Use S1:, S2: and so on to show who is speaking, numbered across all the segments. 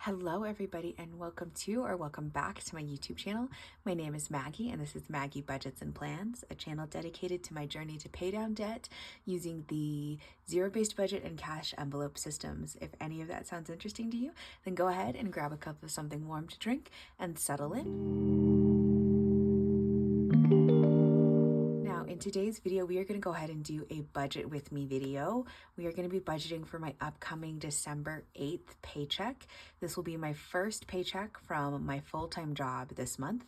S1: Hello everybody and welcome back to my YouTube channel. My name is Maggie and this is Maggie Budgets and Plans, a channel dedicated to my journey to pay down debt using the zero-based budget and cash envelope systems. If any of that sounds interesting to you, then go ahead and grab a cup of something warm to drink and settle in. Now, in today's video, we are going to go ahead and do a budget with me video. We are going to be budgeting for my upcoming December 8th paycheck. This will be my first paycheck from my full-time job this month.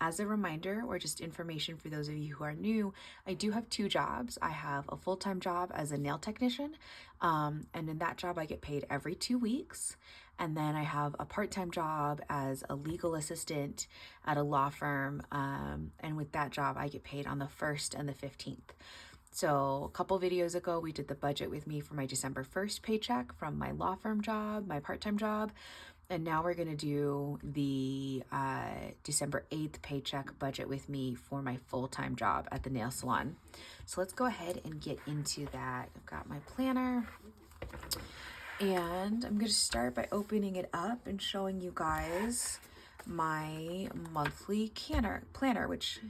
S1: As a reminder, or just information for those of you who are new, I do have two jobs. I have a full-time job as a nail technician, and in that job I get paid every 2 weeks. And then I have a part-time job as a legal assistant at a law firm, and with that job I get paid on the 1st and the 15th. So a couple videos ago we did the budget with me for my December 1st paycheck from my law firm job, my part-time job, and now we're going to do the December 8th paycheck budget with me for my full-time job at the nail salon. So let's go ahead and get into that. I've got my planner. And I'm going to start by opening it up and showing you guys my monthly planner, which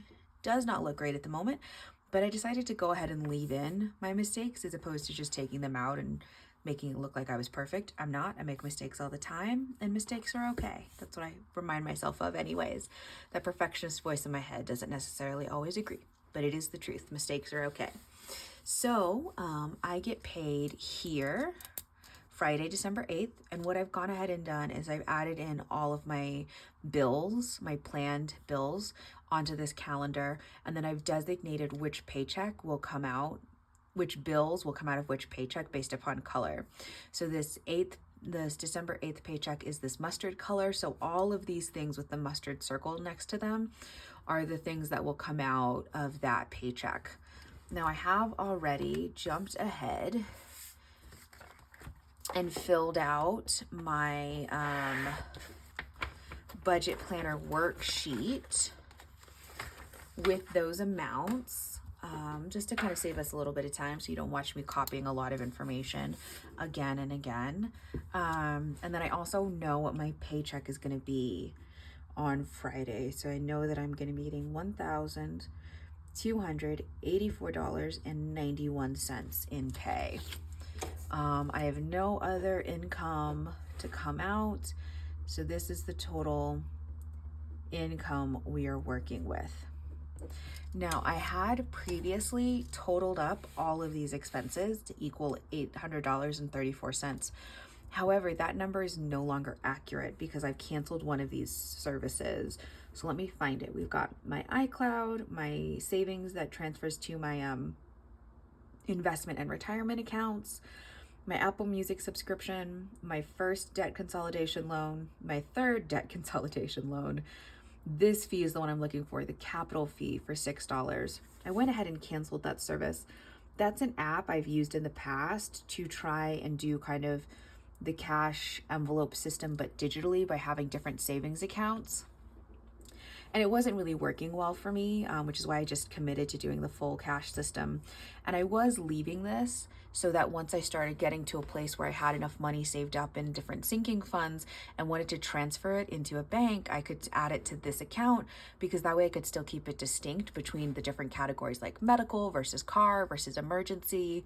S1: does not look great at the moment, but I decided to go ahead and leave in my mistakes as opposed to just taking them out and making it look like I was perfect. I'm not. I make mistakes all the time, and mistakes are okay. That's what I remind myself of anyways. That perfectionist voice in my head doesn't necessarily always agree, but it is the truth. Mistakes are okay. So I get paid here Friday, December 8th. And what I've gone ahead and done is I've added in all of my bills, my planned bills onto this calendar. And then I've designated which paycheck will come out, which bills will come out of which paycheck based upon color. So this December 8th paycheck is this mustard color. So all of these things with the mustard circle next to them are the things that will come out of that paycheck. Now I have already jumped ahead and filled out my budget planner worksheet with those amounts, just to kind of save us a little bit of time so you don't watch me copying a lot of information again and again. And then I also know what my paycheck is going to be on Friday. So I know that I'm going to be getting $1,284.91 in pay. I have no other income to come out, so this is the total income we are working with. Now, I had previously totaled up all of these expenses to equal $800.34. However, that number is no longer accurate because I've canceled one of these services. So let me find it. We've got my iCloud, my savings that transfers to my investment and retirement accounts, my Apple Music subscription, my first debt consolidation loan, my third debt consolidation loan. This fee is the one I'm looking for, the capital fee for $6. I went ahead and canceled that service. That's an app I've used in the past to try and do kind of the cash envelope system, but digitally by having different savings accounts. And it wasn't really working well for me, which is why I just committed to doing the full cash system. And I was leaving this so that once I started getting to a place where I had enough money saved up in different sinking funds and wanted to transfer it into a bank, I could add it to this account, because that way I could still keep it distinct between the different categories like medical versus car versus emergency,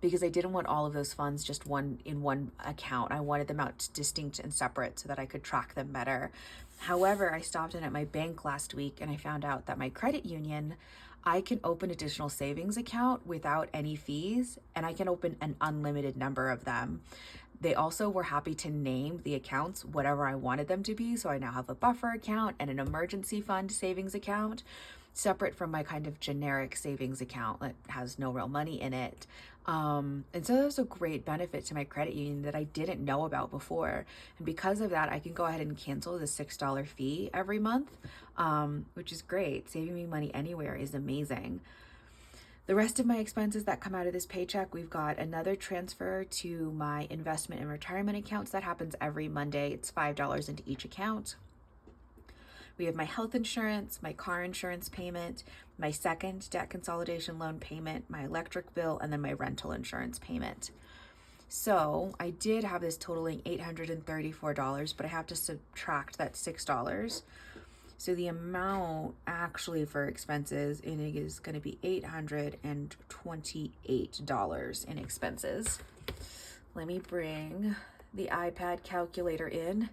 S1: because I didn't want all of those funds just in one account. I wanted them out distinct and separate so that I could track them better. However, I stopped in at my bank last week and I found out that my credit union, I can open additional savings account without any fees, and I can open an unlimited number of them. They also were happy to name the accounts whatever I wanted them to be. So I now have a buffer account and an emergency fund savings account, separate from my kind of generic savings account that has no real money in it. And so that was a great benefit to my credit union that I didn't know about before. And because of that, I can go ahead and cancel the $6 fee every month, which is great. Saving me money anywhere is amazing. The rest of my expenses that come out of this paycheck, we've got another transfer to my investment and retirement accounts that happens every Monday. It's $5 into each account. We have my health insurance, my car insurance payment, my second debt consolidation loan payment, my electric bill, and then my rental insurance payment. So I did have this totaling $834, but I have to subtract that $6. So the amount actually for expenses is going to be $828 in expenses. Let me bring the iPad calculator in.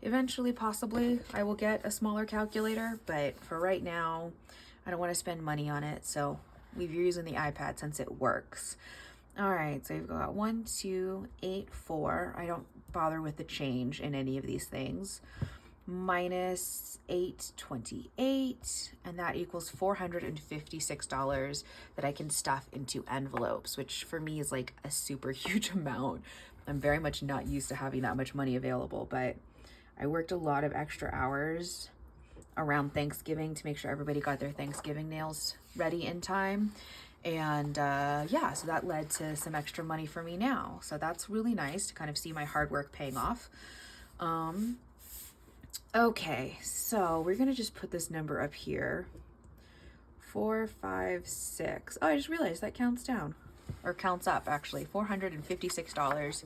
S1: Eventually, possibly, I will get a smaller calculator, but for right now, I don't want to spend money on it, so we're using the iPad since it works. All right, so we've got 1284. I don't bother with the change in any of these things. Minus 828, and that equals $456 that I can stuff into envelopes, which for me is like a super huge amount. I'm very much not used to having that much money available, but I worked a lot of extra hours around Thanksgiving to make sure everybody got their Thanksgiving nails ready in time. And yeah, so that led to some extra money for me now. So that's really nice to kind of see my hard work paying off. Okay, so we're gonna just put this number up here. 456. Oh, I just realized that counts down, or counts up actually. $456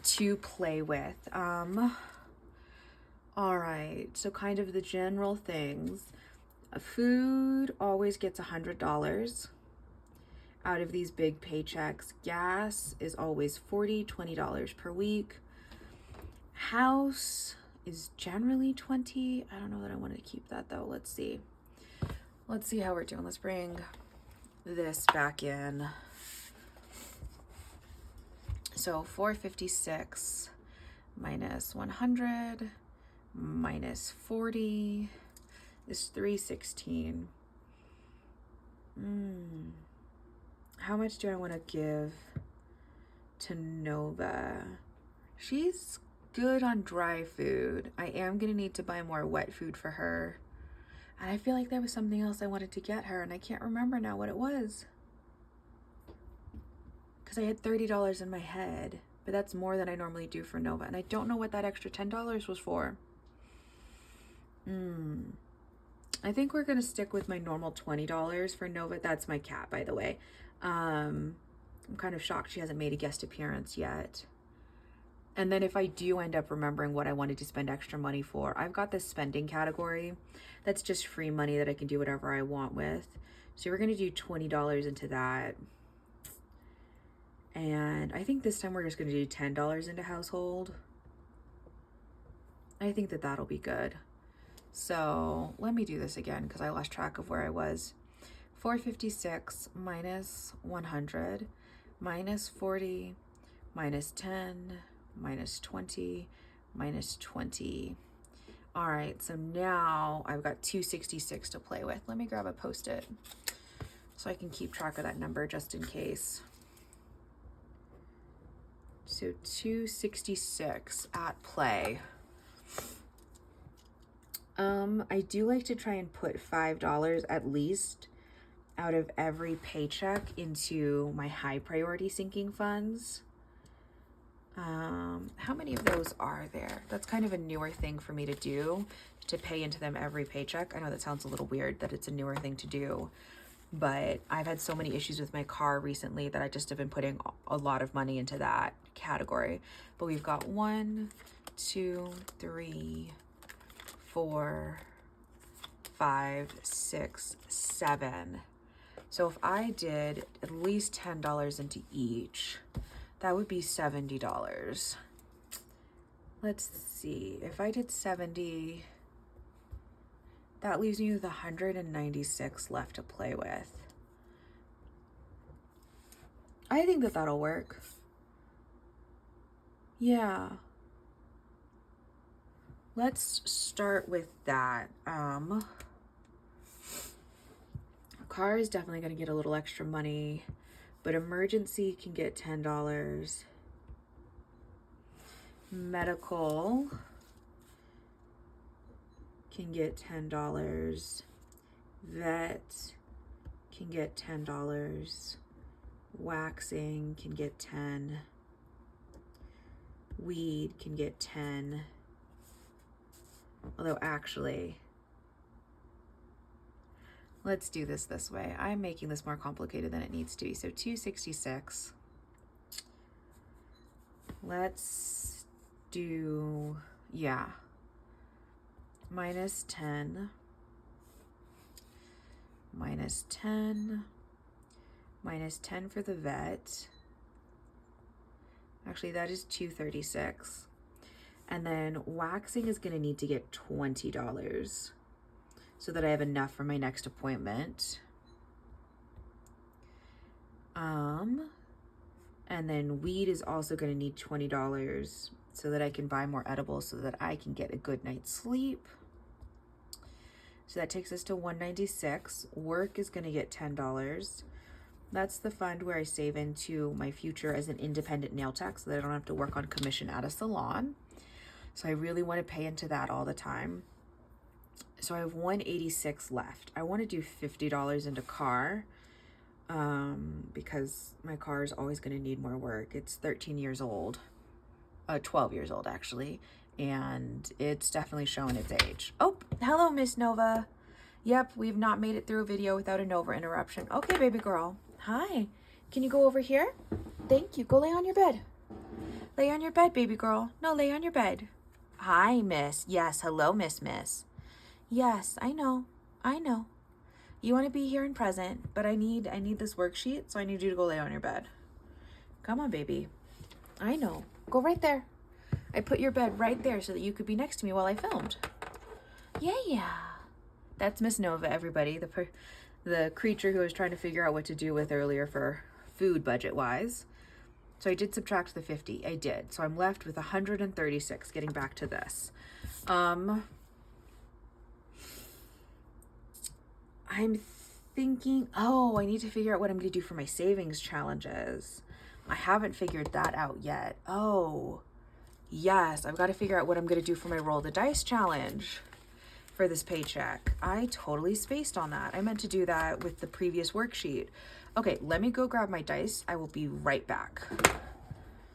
S1: to play with. All right, so kind of the general things. Food always gets $100 out of these big paychecks. Gas is always $20 per week. House is generally 20. I don't know that I want to keep that though. Let's see how we're doing. Let's bring this back in. So 456 minus 100 minus 40 is 316. How much do I want to give to Nova? She's good on dry food. I am gonna need to buy more wet food for her. And I feel like there was something else I wanted to get her, and I can't remember now what it was. Because I had $30 in my head, but that's more than I normally do for Nova. And I don't know what that extra $10 was for. I think we're gonna stick with my normal $20 for Nova. That's my cat, by the way. I'm kind of shocked she hasn't made a guest appearance yet. And then if I do end up remembering what I wanted to spend extra money for, I've got this spending category that's just free money that I can do whatever I want with. So we're gonna do $20 into that. And I think this time we're just gonna do $10 into household. I think that that'll be good. So let me do this again because I lost track of where I was. 456 minus 100 minus 40 minus 10 minus 20 minus 20. All right, so now I've got 266 to play with. Let me grab a Post-it so I can keep track of that number just in case. So 266 at play. I do like to try and put $5 at least out of every paycheck into my high priority sinking funds. How many of those are there? That's kind of a newer thing for me to do, to pay into them every paycheck. I know that sounds a little weird that it's a newer thing to do, but I've had so many issues with my car recently that I just have been putting a lot of money into that category. But we've got 1, 2, 3, 4, 5, 6, 7. So if I did at least $10 into each, that would be $70. Let's see, if I did 70, that leaves me with 196 left to play with. I think that that'll work. Yeah. Let's start with that. Car is definitely going to get a little extra money, but emergency can get $10. Medical can get $10. Vet can get $10. Waxing can get 10. Weed can get 10. Although actually, let's do this way. I'm making this more complicated than it needs to be. So 266 let's do, yeah, minus 10, minus 10, minus 10 for the vet. Actually, that is $236. And then waxing is going to need to get $20 so that I have enough for my next appointment. And then weed is also going to need $20 so that I can buy more edibles so that I can get a good night's sleep. So that takes us to $196. Work is going to get $10. That's the fund where I save into my future as an independent nail tech so that I don't have to work on commission at a salon. So I really want to pay into that all the time. So I have $186 left. I want to do $50 into car because my car is always going to need more work. It's 13 years old, 12 years old actually, and it's definitely showing its age. Oh, hello, Miss Nova. Yep, we've not made it through a video without a Nova interruption. Okay, baby girl. Hi. Can you go over here? Thank you. Go lay on your bed. Lay on your bed, baby girl. No, lay on your bed. Hi, miss. Yes, hello, miss. Yes, I know. You want to be here and present, but I need this worksheet, so I need you to go lay on your bed. Come on, baby. I know. Go right there. I put your bed right there so that you could be next to me while I filmed. Yeah. That's Miss Nova, everybody. The creature who I was trying to figure out what to do with earlier for food budget-wise. So I did subtract the 50. I did. So I'm left with 136, getting back to this. I'm thinking, I need to figure out what I'm going to do for my savings challenges. I haven't figured that out yet. Oh, yes. I've got to figure out what I'm going to do for my roll the dice challenge for this paycheck. I totally spaced on that. I meant to do that with the previous worksheet. Okay, let me go grab my dice. I will be right back.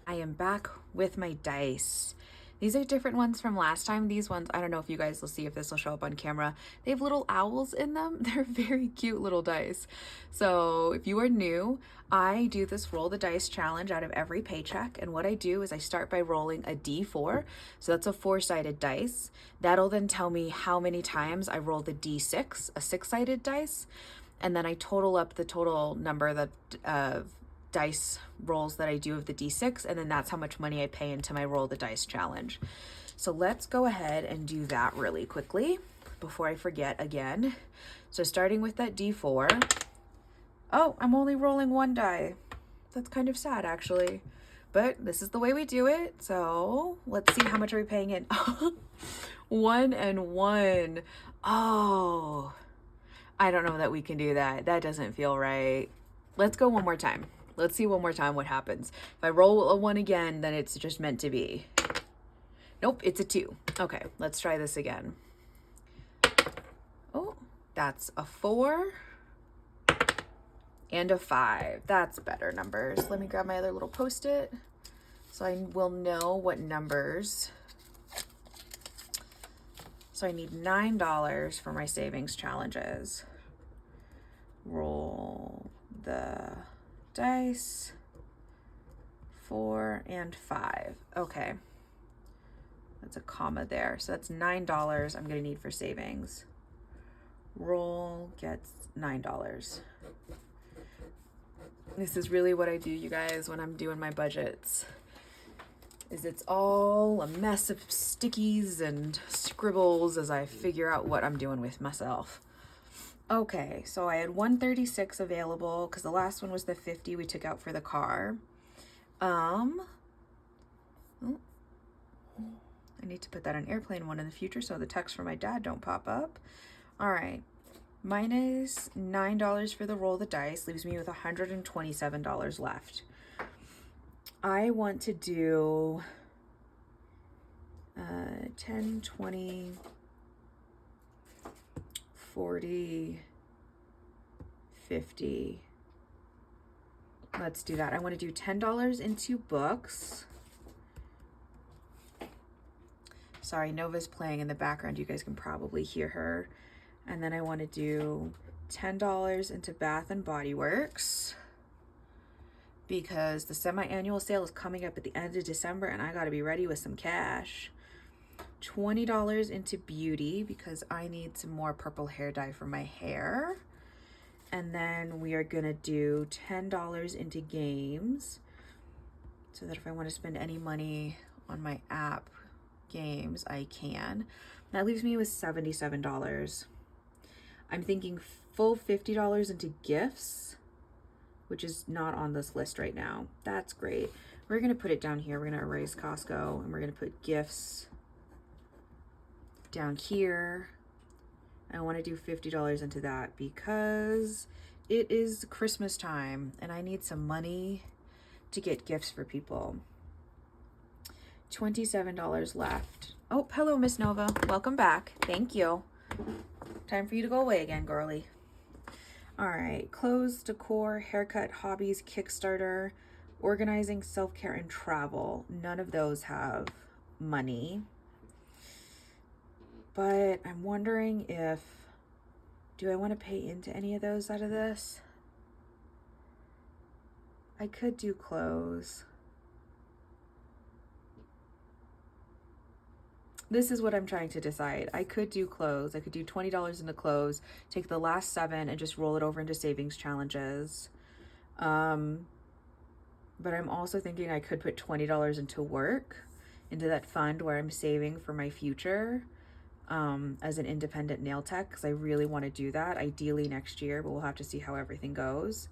S1: I am back with my dice. These are different ones from last time. These ones, I don't know if you guys will see if this will show up on camera. They have little owls in them. They're very cute little dice. So if you are new, I do this roll the dice challenge out of every paycheck. And what I do is I start by rolling a D4. So that's a 4-sided dice. That'll then tell me how many times I roll the D6, a 6-sided dice. And then I total up the total number that dice rolls that I do of the D6, and then that's how much money I pay into my roll the dice challenge. So let's go ahead and do that really quickly before I forget again. So starting with that D4. Oh, I'm only rolling one die. That's kind of sad actually, but this is the way we do it. So let's see, how much are we paying in? 1 and 1. Oh, I don't know that we can do that. That doesn't feel right. Let's go one more time. Let's see one more time what happens. If I roll a 1 again, then it's just meant to be. Nope, it's a 2. Okay, let's try this again. Oh, that's a 4 and a 5. That's better numbers. Let me grab my other little Post-it so I will know what numbers. So I need $9 for my savings challenges. Roll the dice. 4 and 5. Okay. That's a comma there. So that's $9 I'm going to need for savings. Roll gets $9. This is really what I do, you guys, when I'm doing my budgets. Is it's all a mess of stickies and scribbles as I figure out what I'm doing with myself. Okay, so I had 136 available because the last one was the 50 we took out for the car. I need to put that on airplane mode in the future so the texts from my dad don't pop up. All right, minus $9 for the roll the dice leaves me with $127 left. I want to do 10, 20, 40, 50. Let's do that. I want to do $10 into books. Sorry, Nova's playing in the background. You guys can probably hear her. And then I want to do $10 into Bath and Body Works. because the semi-annual sale is coming up at the end of December and I got to be ready with some cash. $20 into beauty because I need some more purple hair dye for my hair. And then we are going to do $10 into games so that if I want to spend any money on my app games, I can. That leaves me with $77. I'm thinking full $50 into gifts, which is not on this list right now. That's great. We're going to put it down here. We're going to erase Costco and we're going to put gifts down here. I want to do $50 into that because it is Christmas time and I need some money to get gifts for people. $27 left. Oh, hello, Miss Nova. Welcome back. Thank you. Time for you to go away again, girly. All right, clothes, decor, haircut, hobbies, Kickstarter, organizing, self-care, and travel. None of those have money. But I'm wondering do I want to pay into any of those out of this? I could do clothes. This is what I'm trying to decide. I could do clothes. I could do $20 into clothes, take the last $7 and just roll it over into savings challenges. But I'm also thinking I could put $20 into work, into that fund where I'm saving for my future as an independent nail tech, because I really want to do that, ideally next year, but we'll have to see how everything goes.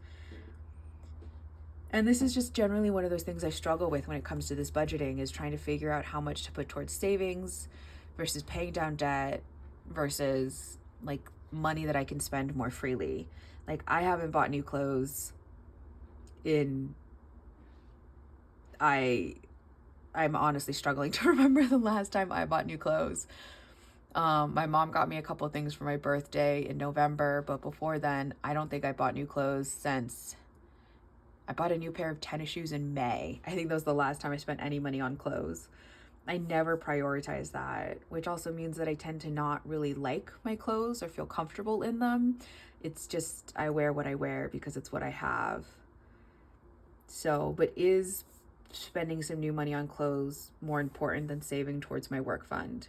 S1: And this is just generally one of those things I struggle with when it comes to this budgeting, is trying to figure out how much to put towards savings versus paying down debt versus like money that I can spend more freely. Like I haven't bought new clothes I'm honestly struggling to remember the last time I bought new clothes. My mom got me a couple of things for my birthday in November, but before then, I don't think I bought new clothes since I bought a new pair of tennis shoes in May. I think that was the last time I spent any money on clothes. I never prioritize that, which also means that I tend to not really like my clothes or feel comfortable in them. It's just, I wear what I wear because it's what I have. So, but is spending some new money on clothes more important than saving towards my work fund?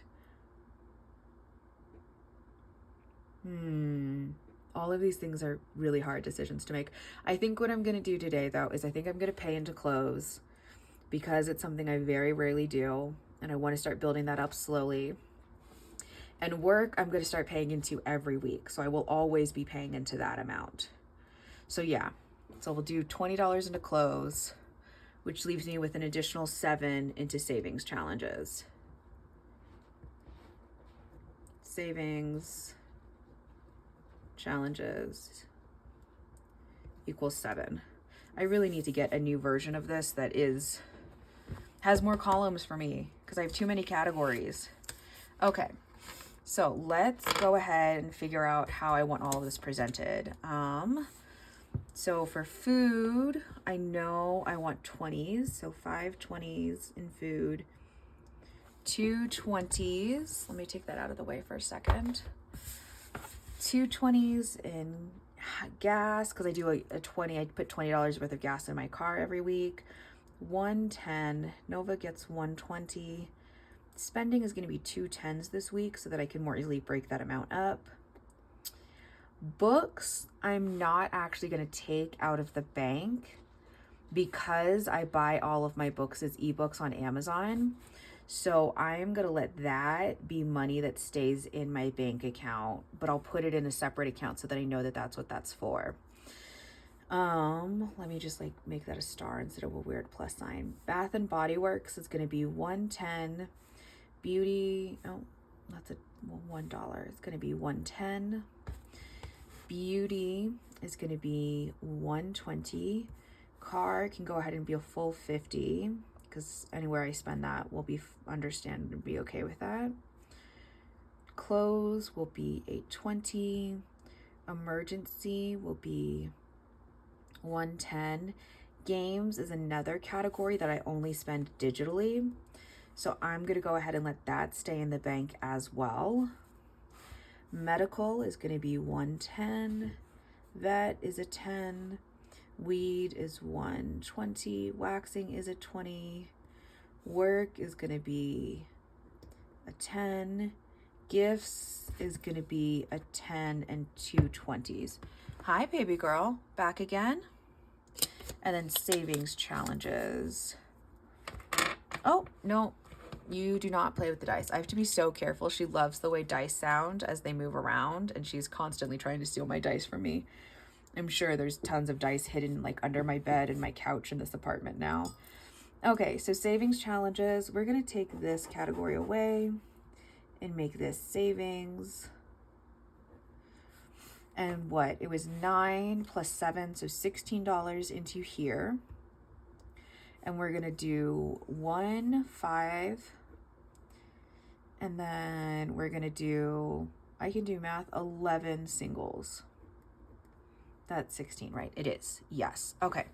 S1: All of these things are really hard decisions to make. I think what I'm going to do today, though, is I think I'm going to pay into clothes because it's something I very rarely do, and I want to start building that up slowly. And work, I'm going to start paying into every week, so I will always be paying into that amount. So yeah, so we'll do $20 into clothes, which leaves me with an additional $7 into savings challenges. Savings challenges equals 7. I really need to get a new version of this that has more columns for me because I have too many categories. Okay, so let's go ahead and figure out how I want all of this presented. So for food, I know I want 20s, so 5 20s in food, 2 20s. Let me take that out of the way for a second. 2 20s in gas, because I do a 20, I put $20 worth of gas in my car every week. 110, Nova gets 120. Spending is going to be 2 10s this week so that I can more easily break that amount up. Books, I'm not actually going to take out of the bank because I buy all of my books as ebooks on Amazon. So I'm going to let that be money that stays in my bank account, but I'll put it in a separate account so that I know that that's what that's for. Let me just like make that a star instead of a weird plus sign. Bath and Body Works is going to be 110. Beauty, oh, that's $1. It's going to be 110. Beauty is going to be 120. Car can go ahead and be a full 50 because anywhere I spend that will be understand and be okay with that. Clothes will be 820. Emergency will be 110. Games is another category that I only spend digitally. So I'm going to go ahead and let that stay in the bank as well. Medical is going to be 110. Vet is a 10. Weed is 120. Waxing is a 20. Work is going to be a 10. Gifts is going to be a 10 and 2 20s. Hi, baby girl. Back again. And then savings challenges. Oh, no. You do not play with the dice. I have to be so careful. She loves the way dice sound as they move around, and she's constantly trying to steal my dice from me. I'm sure there's tons of dice hidden like under my bed and my couch in this apartment now. Okay, so savings challenges. We're going to take this category away and make this savings. And what? It was 9 plus 7, so $16 into here. And we're going to do 1, 5. And then we're going to do, I can do math, 11 singles. That's 16, right? It is. Yes. Okay.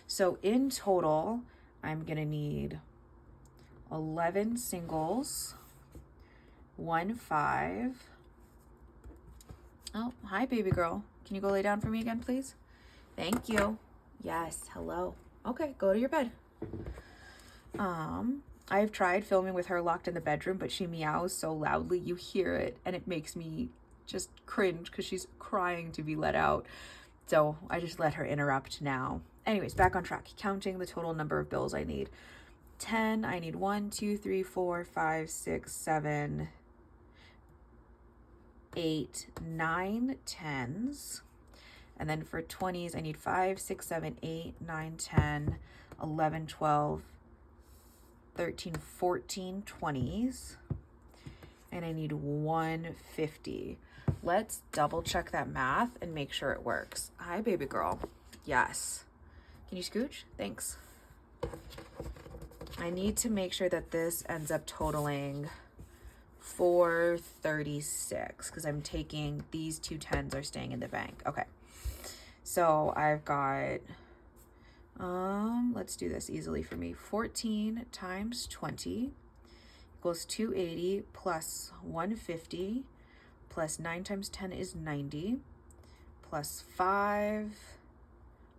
S1: So in total, I'm going to need 11 singles, 1, 5. Oh, hi, baby girl. Can you go lay down for me again, please? Thank you. Yes. Hello. Okay. Go to your bed. I've tried filming with her locked in the bedroom, but she meows so loudly you hear it, and it makes me just cringe because she's crying to be let out. So I just let her interrupt now. Anyways, back on track. Counting the total number of bills I need. 10. I need 1, 2, 3, 4, 5, 6, 7, 8, 9 10s. And then for 20s, I need 5, 6, 7, 8, 9, 10, 11, 12, 13, 14 20s. And I need 150. Let's double check that math and make sure it works. Hi, baby girl. Yes. Can you scooch? Thanks. I need to make sure that this ends up totaling 436 because I'm taking these 2 10s are staying in the bank. Okay. So I've got, let's do this easily for me. 14 times 20 equals 280 plus 150 plus 9 times 10 is 90 plus 5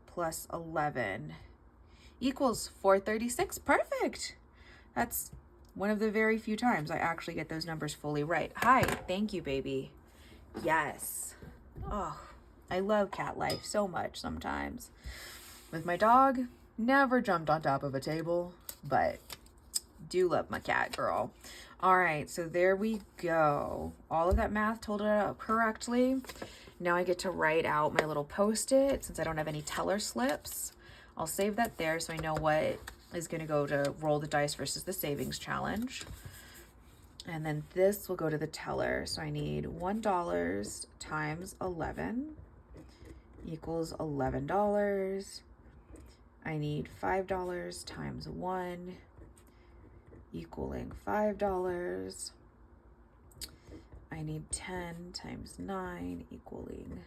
S1: plus 11 equals 436. Perfect. That's one of the very few times I actually get those numbers fully right. Hi. Thank you, baby. Yes. Oh, I love cat life so much sometimes. With my dog, never jumped on top of a table, but do love my cat girl. All right, so there we go. All of that math totaled out correctly. Now I get to write out my little Post-it since I don't have any teller slips. I'll save that there so I know what is going to go to roll the dice versus the savings challenge. And then this will go to the teller. So I need $1 times 11 equals $11. I need $5 times 1 equaling $5. I need 10 times 9 equaling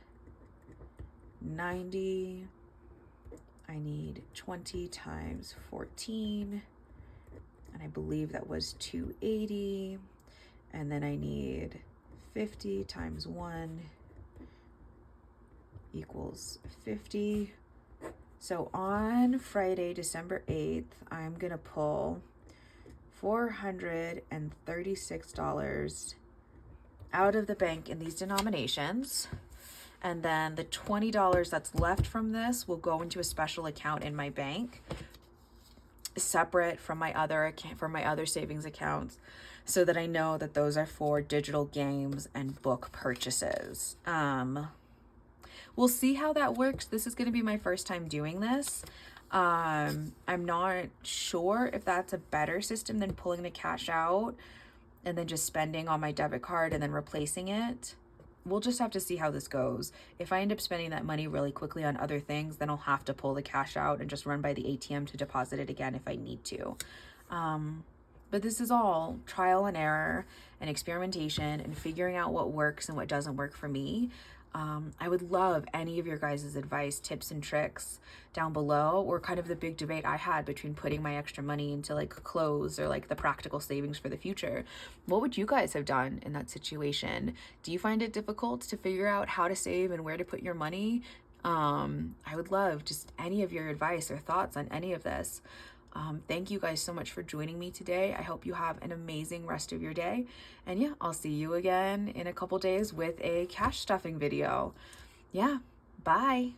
S1: 90. I need 20 times 14, and I believe that was 280. And then I need 50 times 1 equals 50. So on Friday, December 8th, I'm going to pull $436 out of the bank in these denominations. And then the $20 that's left from this will go into a special account in my bank, separate from my other savings accounts, so that I know that those are for digital games and book purchases. We'll see how that works. This is going to be my first time doing this. I'm not sure if that's a better system than pulling the cash out and then just spending on my debit card and then replacing it. We'll just have to see how this goes. If I end up spending that money really quickly on other things, then I'll have to pull the cash out and just run by the ATM to deposit it again if I need to. But this is all trial and error and experimentation and figuring out what works and what doesn't work for me. I would love any of your guys' advice, tips, and tricks down below, or kind of the big debate I had between putting my extra money into like clothes or like the practical savings for the future. What would you guys have done in that situation? Do you find it difficult to figure out how to save and where to put your money? I would love just any of your advice or thoughts on any of this. Thank you guys so much for joining me today. I hope you have an amazing rest of your day. And yeah, I'll see you again in a couple days with a cash stuffing video. Yeah, bye.